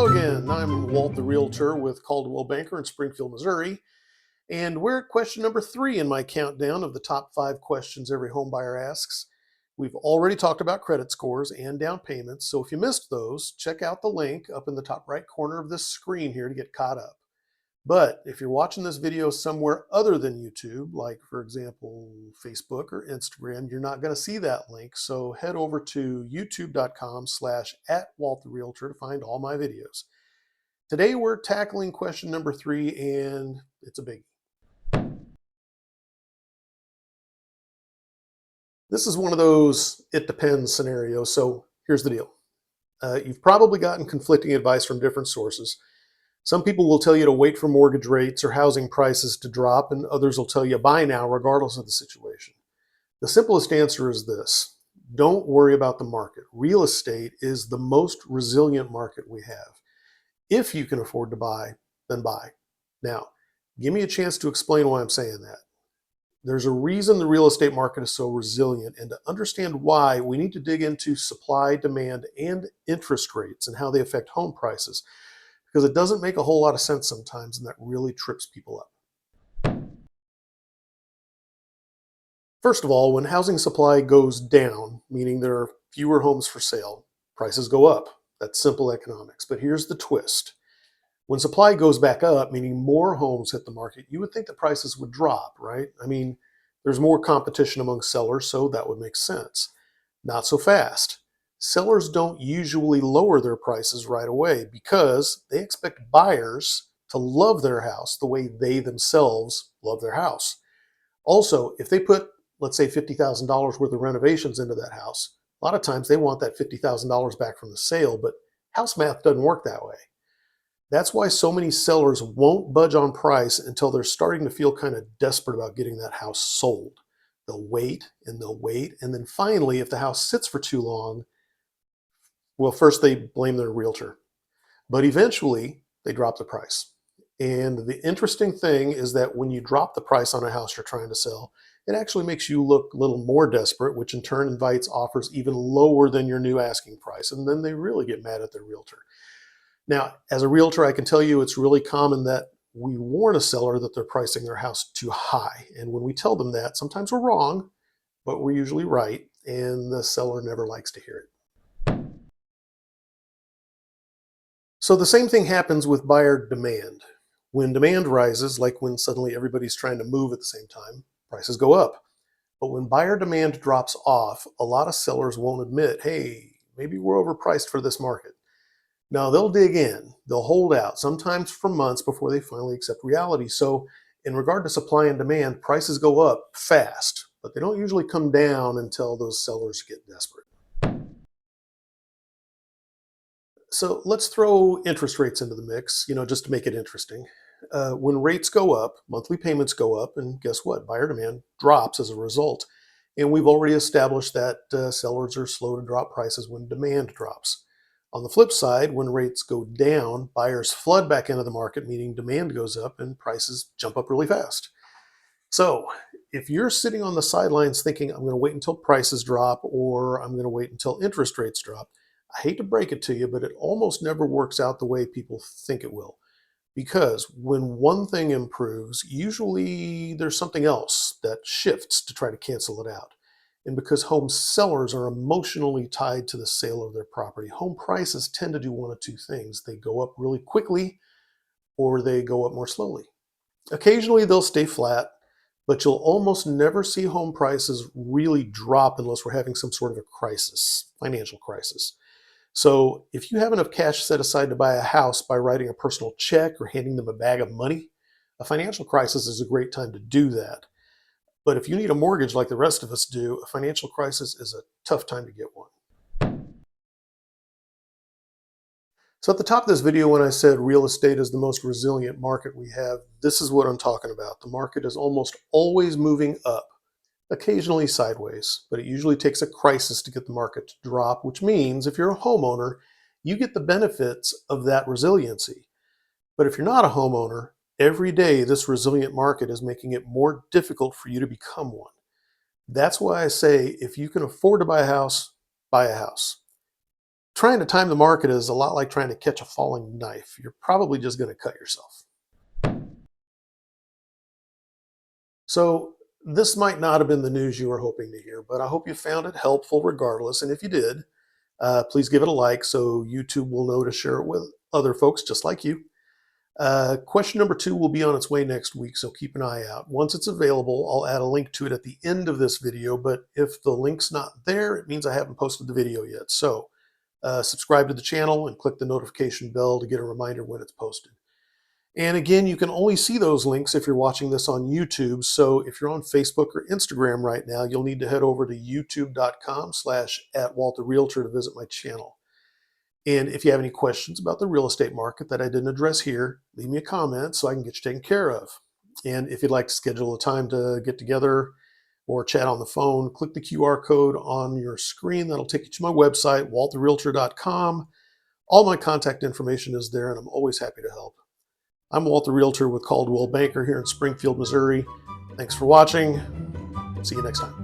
Hello again. I'm Walt, the Realtor with Coldwell Banker in Springfield, Missouri. And we're at question number 3 in my countdown of the top 5 questions every home buyer asks. We've already talked about credit scores and down payments. So if you missed those, check out the link up in the top right corner of this screen here to get caught up. But if you're watching this video somewhere other than YouTube, like for example, Facebook or Instagram, you're not going to see that link. So head over to youtube.com/@WaltTheRealtor to find all my videos. Today we're tackling question number 3, and it's a biggie. This is one of those it depends scenarios. So here's the deal. You've probably gotten conflicting advice from different sources. Some people will tell you to wait for mortgage rates or housing prices to drop, and others will tell you buy now regardless of the situation. The simplest answer is this: don't worry about the market. Real estate is the most resilient market we have. If you can afford to buy, then buy. Now, give me a chance to explain why I'm saying that. There's a reason the real estate market is so resilient, and to understand why, we need to dig into supply, demand, and interest rates and how they affect home prices, because it doesn't make a whole lot of sense sometimes, and that really trips people up. First of all, when housing supply goes down, meaning there are fewer homes for sale, prices go up. That's simple economics. But here's the twist. When supply goes back up, meaning more homes hit the market, you would think that prices would drop, right? I mean, there's more competition among sellers, so that would make sense. Not so fast. Sellers don't usually lower their prices right away because they expect buyers to love their house the way they themselves love their house. Also, if they put, let's say, $50,000 worth of renovations into that house, a lot of times they want that $50,000 back from the sale, but house math doesn't work that way. That's why so many sellers won't budge on price until they're starting to feel kind of desperate about getting that house sold. They'll wait and they'll wait. And then finally, if the house sits for too long, well, first they blame their realtor, but eventually they drop the price. And the interesting thing is that when you drop the price on a house you're trying to sell, it actually makes you look a little more desperate, which in turn invites offers even lower than your new asking price. And then they really get mad at their realtor. Now, as a realtor, I can tell you it's really common that we warn a seller that they're pricing their house too high. And when we tell them that, sometimes we're wrong, but we're usually right. And the seller never likes to hear it. So the same thing happens with buyer demand. When demand rises, like when suddenly everybody's trying to move at the same time, prices go up. But when buyer demand drops off, a lot of sellers won't admit, hey, maybe we're overpriced for this market. Now they'll dig in, they'll hold out, sometimes for months before they finally accept reality. So in regard to supply and demand, prices go up fast, but they don't usually come down until those sellers get desperate. So let's throw interest rates into the mix, just to make it interesting. When rates go up, monthly payments go up, and guess what? Buyer demand drops as a result. And we've already established that sellers are slow to drop prices when demand drops. On the flip side, when rates go down, buyers flood back into the market, meaning demand goes up and prices jump up really fast. So if you're sitting on the sidelines thinking, I'm going to wait until prices drop or I'm going to wait until interest rates drop, I hate to break it to you, but it almost never works out the way people think it will. Because when one thing improves, usually there's something else that shifts to try to cancel it out. And because home sellers are emotionally tied to the sale of their property, home prices tend to do one of two things. They go up really quickly or they go up more slowly. Occasionally they'll stay flat, but you'll almost never see home prices really drop unless we're having some sort of a crisis, financial crisis. So if you have enough cash set aside to buy a house by writing a personal check or handing them a bag of money, a financial crisis is a great time to do that. But if you need a mortgage like the rest of us do, a financial crisis is a tough time to get one. So at the top of this video, when I said real estate is the most resilient market we have, this is what I'm talking about. The market is almost always moving up, occasionally sideways, but it usually takes a crisis to get the market to drop, which means if you're a homeowner, you get the benefits of that resiliency. But if you're not a homeowner, every day this resilient market is making it more difficult for you to become one. That's why I say if you can afford to buy a house, buy a house. Trying to time the market is a lot like trying to catch a falling knife. You're probably just going to cut yourself. So this might not have been the news you were hoping to hear, but I hope you found it helpful regardless. And if you did, please give it a like so YouTube will know to share it with other folks just like you. Question number 2 will be on its way next week, so keep an eye out. Once it's available, I'll add a link to it at the end of this video, but if the link's not there, it means I haven't posted the video yet. So subscribe to the channel and click the notification bell to get a reminder when it's posted. And again, you can only see those links if you're watching this on YouTube. So if you're on Facebook or Instagram right now, you'll need to head over to youtube.com/@WaltTheRealtor to visit my channel. And if you have any questions about the real estate market that I didn't address here, leave me a comment so I can get you taken care of. And if you'd like to schedule a time to get together or chat on the phone, click the QR code on your screen. That'll take you to my website, walttherealtor.com. All my contact information is there, and I'm always happy to help. I'm Walt the Realtor with Coldwell Banker here in Springfield, Missouri. Thanks for watching. See you next time.